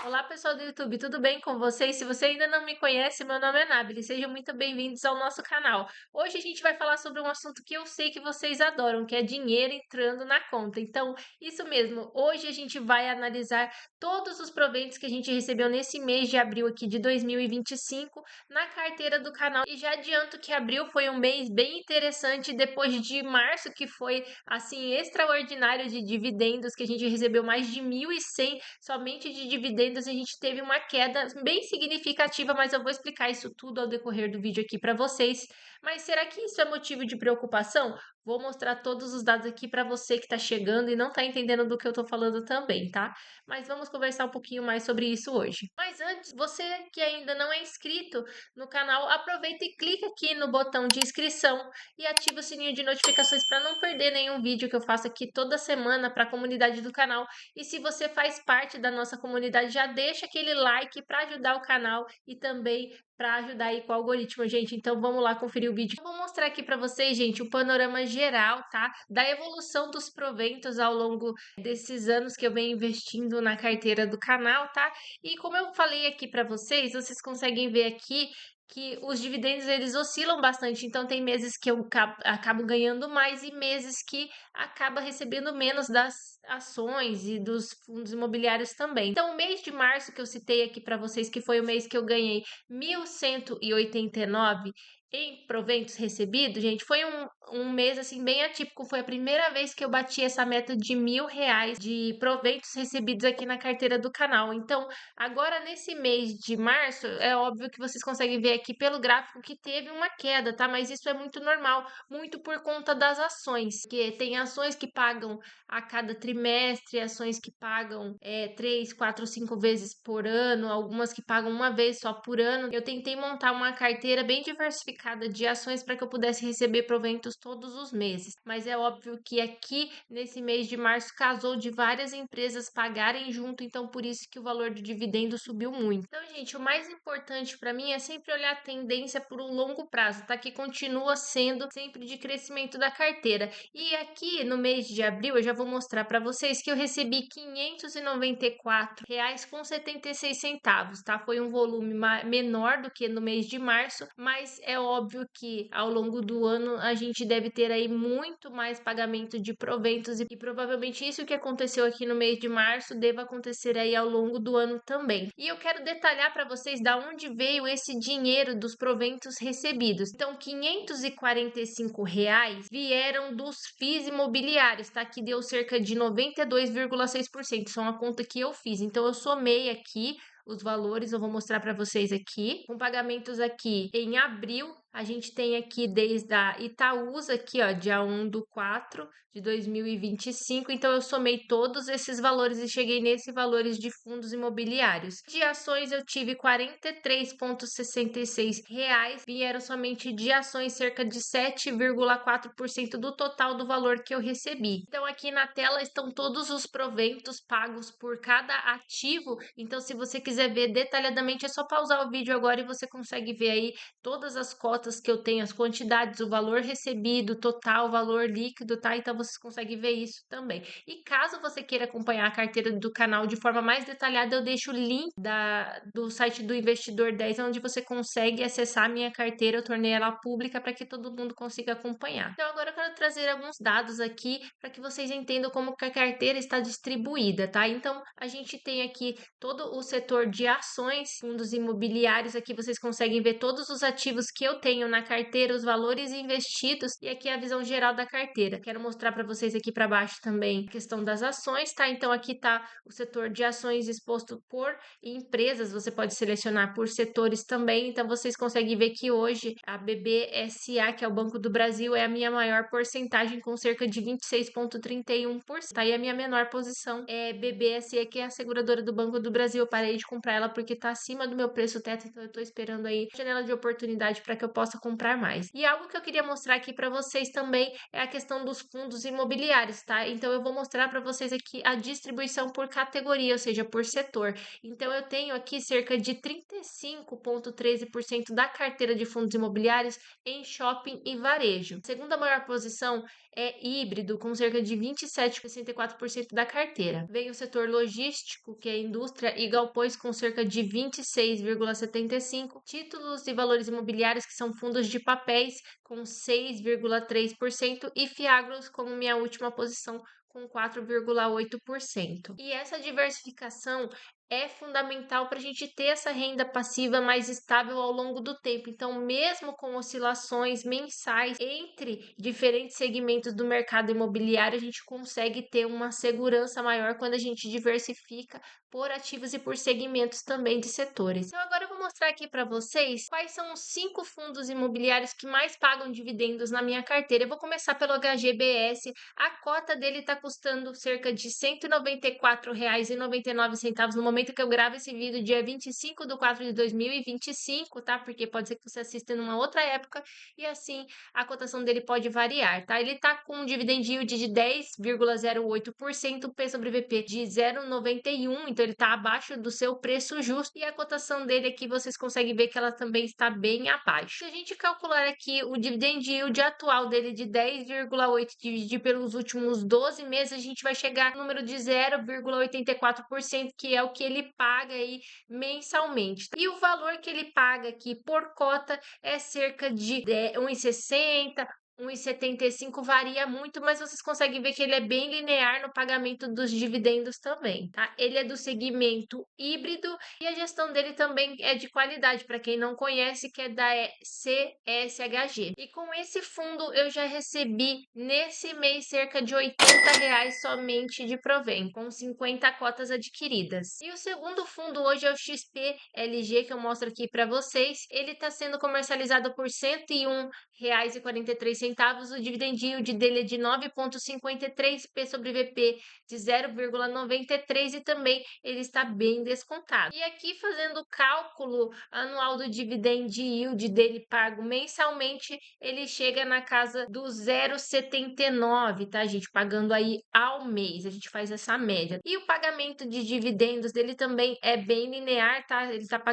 Olá, pessoal do YouTube, tudo bem com vocês? Se você ainda não me conhece, meu nome é Nabili, sejam muito bem-vindos ao nosso canal. Hoje a gente vai falar sobre um assunto que eu sei que vocês adoram, que é dinheiro entrando na conta. Então, isso mesmo, hoje a gente vai analisar todos os proventos que a gente recebeu nesse mês de abril aqui de 2025 na carteira do canal. E já adianto que abril foi um mês bem interessante depois de março, que foi assim extraordinário de dividendos, que a gente recebeu mais de 1.100 somente de dividendos. A gente teve uma queda bem significativa, mas eu vou explicar isso tudo ao decorrer do vídeo aqui para vocês. Mas será que isso é motivo de preocupação? Vou mostrar todos os dados aqui para você que está chegando e não está entendendo do que eu estou falando também, tá? Mas vamos conversar um pouquinho mais sobre isso hoje. Mas antes, você que ainda não é inscrito no canal, aproveita e clica aqui no botão de inscrição e ativa o sininho de notificações para não perder nenhum vídeo que eu faço aqui toda semana para a comunidade do canal. E se você faz parte da nossa comunidade, já deixa aquele like para ajudar o canal e também para ajudar aí com o algoritmo, gente. Então vamos lá conferir o vídeo. Eu vou mostrar aqui para vocês, gente, o panorama geral, tá? Da evolução dos proventos ao longo desses anos que eu venho investindo na carteira do canal, tá? E como eu falei aqui para vocês, vocês conseguem ver aqui que os dividendos eles oscilam bastante, então tem meses que eu acabo ganhando mais e meses que acaba recebendo menos das ações e dos fundos imobiliários também. Então, o mês de março que eu citei aqui para vocês, que foi o mês que eu ganhei 1.189 em proventos recebidos, gente, foi um mês assim bem atípico. Foi a primeira vez que eu bati essa meta de R$ 1.000 de proventos recebidos aqui na carteira do canal. Então, agora nesse mês de março, é óbvio que vocês conseguem ver aqui pelo gráfico que teve uma queda, tá? Mas isso é muito normal, muito por conta das ações, que tem ações que pagam a cada trimestre, ações que pagam 3, 4, 5 vezes por ano, algumas que pagam uma vez só por ano. Eu tentei montar uma carteira bem diversificada de ações para que eu pudesse receber proventos todos os meses. Mas é óbvio que aqui, nesse mês de março, casou de várias empresas pagarem junto, então por isso que o valor do dividendo subiu muito. Então, gente, o mais importante para mim é sempre olhar a tendência por um longo prazo, tá? Que continua sendo sempre de crescimento da carteira. E aqui no mês de abril eu já vou mostrar para vocês que eu recebi R$ 594,76, tá? Foi um volume menor do que no mês de março, mas é óbvio que ao longo do ano a gente deve ter aí muito mais pagamento de proventos e provavelmente isso que aconteceu aqui no mês de março deva acontecer aí ao longo do ano também. E eu quero detalhar para vocês da onde veio esse dinheiro dos proventos recebidos. Então, R$ 545 vieram dos FIIs imobiliários, tá? Que deu cerca de 92,6%. Isso é uma conta que eu fiz. Então, eu somei aqui os valores, eu vou mostrar para vocês aqui, com pagamentos aqui em abril. A gente tem aqui desde a Itaúsa, aqui, ó, dia 1/4 de 2025. Então, eu somei todos esses valores e cheguei nesses valores de fundos imobiliários. De ações, eu tive R$ 43,66. Vieram somente de ações, cerca de 7,4% do total do valor que eu recebi. Então, aqui na tela estão todos os proventos pagos por cada ativo. Então, se você quiser ver detalhadamente, é só pausar o vídeo agora e você consegue ver aí todas as cotas que eu tenho, as quantidades, o valor recebido, total, valor líquido, tá? Então vocês conseguem ver isso também. E caso você queira acompanhar a carteira do canal de forma mais detalhada, eu deixo o link do site do Investidor 10, onde você consegue acessar a minha carteira. Eu tornei ela pública para que todo mundo consiga acompanhar. Então agora eu quero trazer alguns dados aqui para que vocês entendam como que a carteira está distribuída, tá? Então a gente tem aqui todo o setor de ações, fundos imobiliários. Aqui vocês conseguem ver todos os ativos que eu tenho na carteira, os valores investidos e aqui a visão geral da carteira. Quero mostrar para vocês aqui para baixo também a questão das ações, tá? Então aqui tá o setor de ações exposto por empresas, você pode selecionar por setores também. Então vocês conseguem ver que hoje a BBSA, que é o Banco do Brasil, é a minha maior porcentagem com cerca de 26,31%. Tá? E a minha menor posição é BBSE, que é a seguradora do Banco do Brasil. Eu parei de comprar ela porque tá acima do meu preço teto, então eu tô esperando aí janela de oportunidade para que eu possa possa comprar mais. E algo que eu queria mostrar aqui para vocês também é a questão dos fundos imobiliários, tá? Então eu vou mostrar para vocês aqui a distribuição por categoria, ou seja, por setor. Então eu tenho aqui cerca de 35,13% da carteira de fundos imobiliários em shopping e varejo. A segunda maior posição é híbrido, com cerca de 27,64% da carteira. Vem o setor logístico, que é indústria e galpões, com cerca de 26,75%. Títulos e valores imobiliários, que são fundos de papéis, com 6,3%. E Fiagros, como minha última posição, com 4,8%. E essa diversificação é fundamental para a gente ter essa renda passiva mais estável ao longo do tempo. Então, mesmo com oscilações mensais entre diferentes segmentos do mercado imobiliário, a gente consegue ter uma segurança maior quando a gente diversifica por ativos e por segmentos também de setores. Então, agora eu vou mostrar aqui para vocês quais são os 5 fundos imobiliários que mais pagam dividendos na minha carteira. Eu vou começar pelo HGBS. A cota dele está custando cerca de R$ 194,99 no momento que eu gravo esse vídeo, dia 25/4/2025, tá? Porque pode ser que você assista numa outra época e assim a cotação dele pode variar, tá? Ele tá com um dividend yield de 10,08%, P sobre VP de 0,91, então ele tá abaixo do seu preço justo e a cotação dele aqui vocês conseguem ver que ela também está bem abaixo. Se a gente calcular aqui o dividend yield atual dele de 10,8 dividir pelos últimos 12 meses, a gente vai chegar no número de 0,84%, que é o que ele paga aí mensalmente. E o valor que ele paga aqui por cota é cerca de 1,60, 1,75, varia muito, mas vocês conseguem ver que ele é bem linear no pagamento dos dividendos também, tá? Ele é do segmento híbrido e a gestão dele também é de qualidade, para quem não conhece, que é da CSHG. E com esse fundo eu já recebi nesse mês cerca de R$ 80 somente de provento, com 50 cotas adquiridas. E o segundo fundo hoje é o XPLG, que eu mostro aqui para vocês. Ele está sendo comercializado por R$ 101,43. O dividend yield dele é de 9,53, P sobre VP de 0,93 e também ele está bem descontado. E aqui fazendo o cálculo anual do dividend yield dele pago mensalmente, ele chega na casa do 0,79, tá, gente? Pagando aí ao mês, a gente faz essa média. E o pagamento de dividendos dele também é bem linear, tá? Ele tava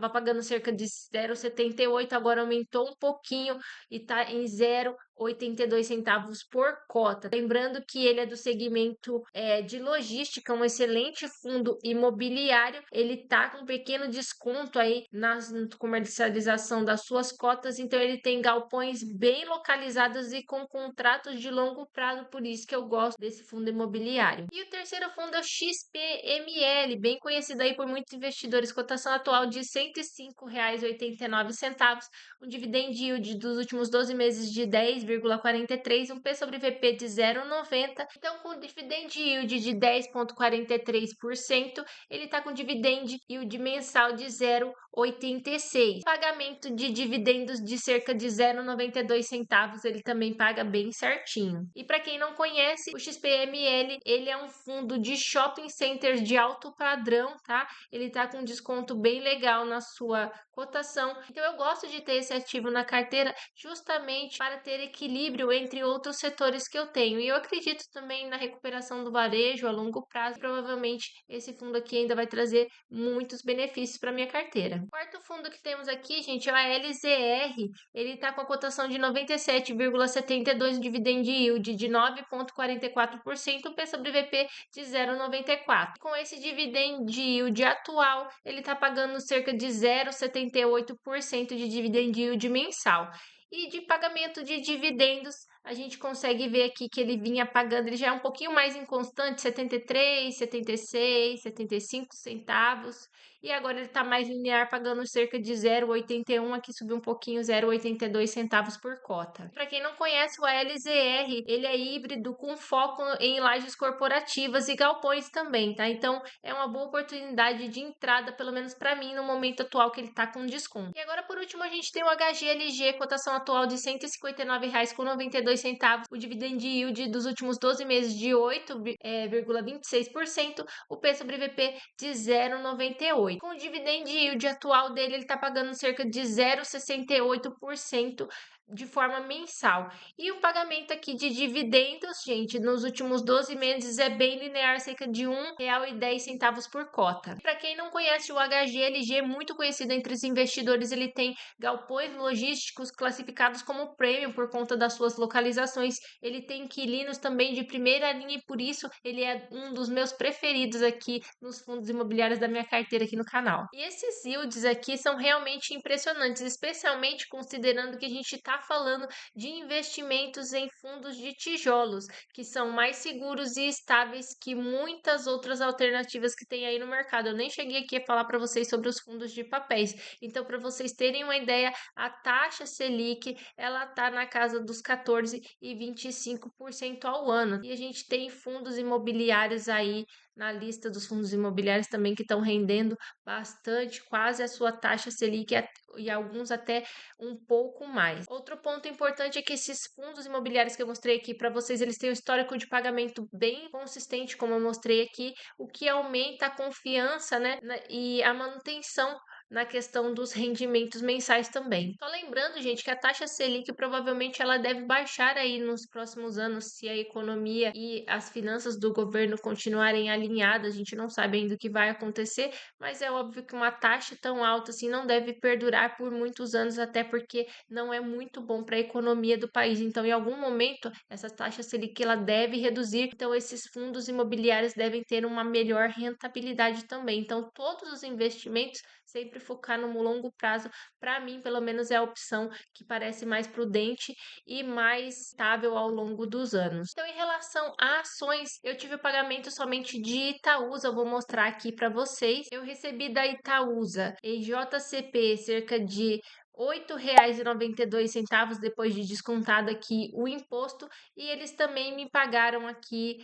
pagando cerca de 0,78, agora aumentou um pouquinho e tá em 0,82 centavos por cota. Lembrando que ele é do segmento de logística, um excelente fundo imobiliário. Ele tá com um pequeno desconto aí na comercialização das suas cotas, então ele tem galpões bem localizados e com contratos de longo prazo, por isso que eu gosto desse fundo imobiliário. E o terceiro fundo é o XPML, bem conhecido aí por muitos investidores, cotação atual de R$ 105,89, um dividend yield dos últimos 12 meses de 10,43, um P sobre VP de 0,90. Então, com dividend yield de 10,43%, ele está com dividend yield mensal de 0,86. Pagamento de dividendos de cerca de 0,92 centavos, ele também paga bem certinho. E para quem não conhece, o XPML, ele é um fundo de shopping centers de alto padrão, tá? Ele tá com um desconto bem legal na sua cotação. Então eu gosto de ter esse ativo na carteira justamente para ter equilíbrio entre outros setores que eu tenho. E eu acredito também na recuperação do varejo a longo prazo. Provavelmente esse fundo aqui ainda vai trazer muitos benefícios para minha carteira. O quarto fundo que temos aqui, gente, é a LZR. Ele está com a cotação de 97,72, dividend yield de 9,44%, P sobre VP de 0,94. Com esse dividend yield atual, ele está pagando cerca de 0,78% de dividend yield mensal. E de pagamento de dividendos, a gente consegue ver aqui que ele vinha pagando, ele já é um pouquinho mais inconstante, 73, 76, 75 centavos. E agora ele está mais linear, pagando cerca de 0,81, aqui subiu um pouquinho, 0,82 centavos por cota. Para quem não conhece, o LZR, ele é híbrido com foco em lajes corporativas e galpões também, tá? Então, é uma boa oportunidade de entrada, pelo menos para mim, no momento atual que ele está com desconto. E agora, por último, a gente tem o HGLG, cotação atual de R$ 159,92, R$8,92, o dividend yield dos últimos 12 meses de 8,26%, o P sobre VP de 0,98. Com o dividend yield atual dele, ele está pagando cerca de 0,68% de forma mensal. E o pagamento aqui de dividendos, gente, nos últimos 12 meses é bem linear, cerca de R$1,10 por cota. Para quem não conhece o HGLG, é muito conhecido entre os investidores, ele tem galpões logísticos classificados como premium por conta das suas localizações. Ele tem inquilinos também de primeira linha e por isso ele é um dos meus preferidos aqui nos fundos imobiliários da minha carteira aqui no canal. E esses yields aqui são realmente impressionantes, especialmente considerando que a gente está falando de investimentos em fundos de tijolos, que são mais seguros e estáveis que muitas outras alternativas que tem aí no mercado. Eu nem cheguei aqui a falar para vocês sobre os fundos de papéis. Então, para vocês terem uma ideia, a taxa Selic, ela tá na casa dos 14,25% ao ano. E a gente tem fundos imobiliários aí na lista dos fundos imobiliários também que estão rendendo bastante, quase a sua taxa Selic e alguns até um pouco mais. Outro ponto importante é que esses fundos imobiliários que eu mostrei aqui para vocês, eles têm um histórico de pagamento bem consistente, como eu mostrei aqui, o que aumenta a confiança, né, e a manutenção na questão dos rendimentos mensais também. Só lembrando, gente, que a taxa Selic provavelmente ela deve baixar aí nos próximos anos se a economia e as finanças do governo continuarem alinhadas. A gente não sabe ainda o que vai acontecer, mas é óbvio que uma taxa tão alta assim não deve perdurar por muitos anos, até porque não é muito bom para a economia do país. Então, em algum momento, essa taxa Selic ela deve reduzir. Então, esses fundos imobiliários devem ter uma melhor rentabilidade também. Então, todos os investimentos sempre focar no longo prazo, para mim, pelo menos, é a opção que parece mais prudente e mais estável ao longo dos anos. Então, em relação a ações, eu tive o pagamento somente de Itaúsa, eu vou mostrar aqui para vocês. Eu recebi da Itaúsa em JCP cerca de R$8,92 depois de descontado aqui o imposto, e eles também me pagaram aqui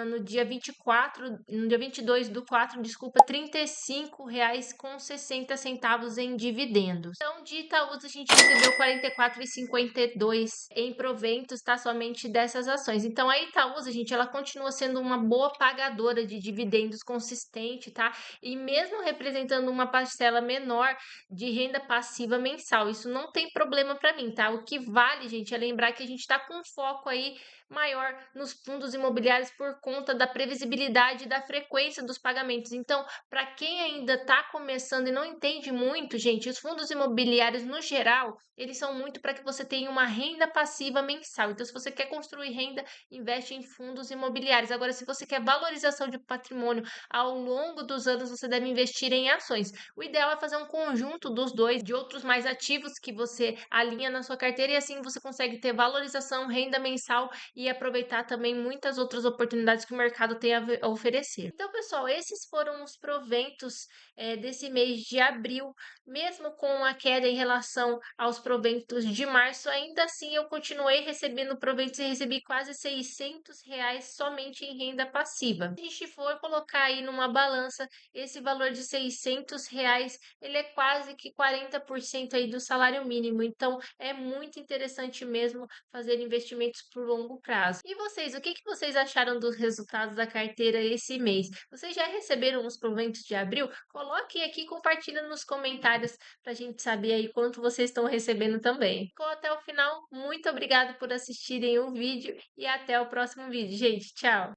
no dia 24, no dia 22 do 4, desculpa, R$35,60 em dividendos. Então, de Itaúsa, a gente recebeu R$44,52 em proventos, tá? Somente dessas ações. Então, a Itaúsa, gente, ela continua sendo uma boa pagadora de dividendos consistente, tá? E mesmo representando uma parcela menor de renda passiva mensal, isso não tem problema para mim, tá? O que vale, gente, é lembrar que a gente tá com foco aí maior nos fundos imobiliários por conta da previsibilidade e da frequência dos pagamentos. Então, para quem ainda está começando e não entende muito, gente, os fundos imobiliários no geral, eles são muito para que você tenha uma renda passiva mensal. Então, se você quer construir renda, investe em fundos imobiliários. Agora, se você quer valorização de patrimônio ao longo dos anos, você deve investir em ações. O ideal é fazer um conjunto dos dois, de outros mais ativos que você alinha na sua carteira, e assim você consegue ter valorização, renda mensal e aproveitar também muitas outras oportunidades que o mercado tem a oferecer. Então, pessoal, esses foram os proventos desse mês de abril. Mesmo com a queda em relação aos proventos de março, ainda assim eu continuei recebendo proventos e recebi quase R$600 somente em renda passiva. Se a gente for colocar aí numa balança, esse valor de R$600, ele é quase que 40% aí do salário mínimo. Então, é muito interessante mesmo fazer investimentos por longo prazo. E vocês, o que vocês acharam dos resultados da carteira esse mês? Vocês já receberam os proventos de abril? Coloquem aqui e compartilhem nos comentários para a gente saber aí quanto vocês estão recebendo também. Ficou até o final? Muito obrigada por assistirem o vídeo e até o próximo vídeo, gente. Tchau!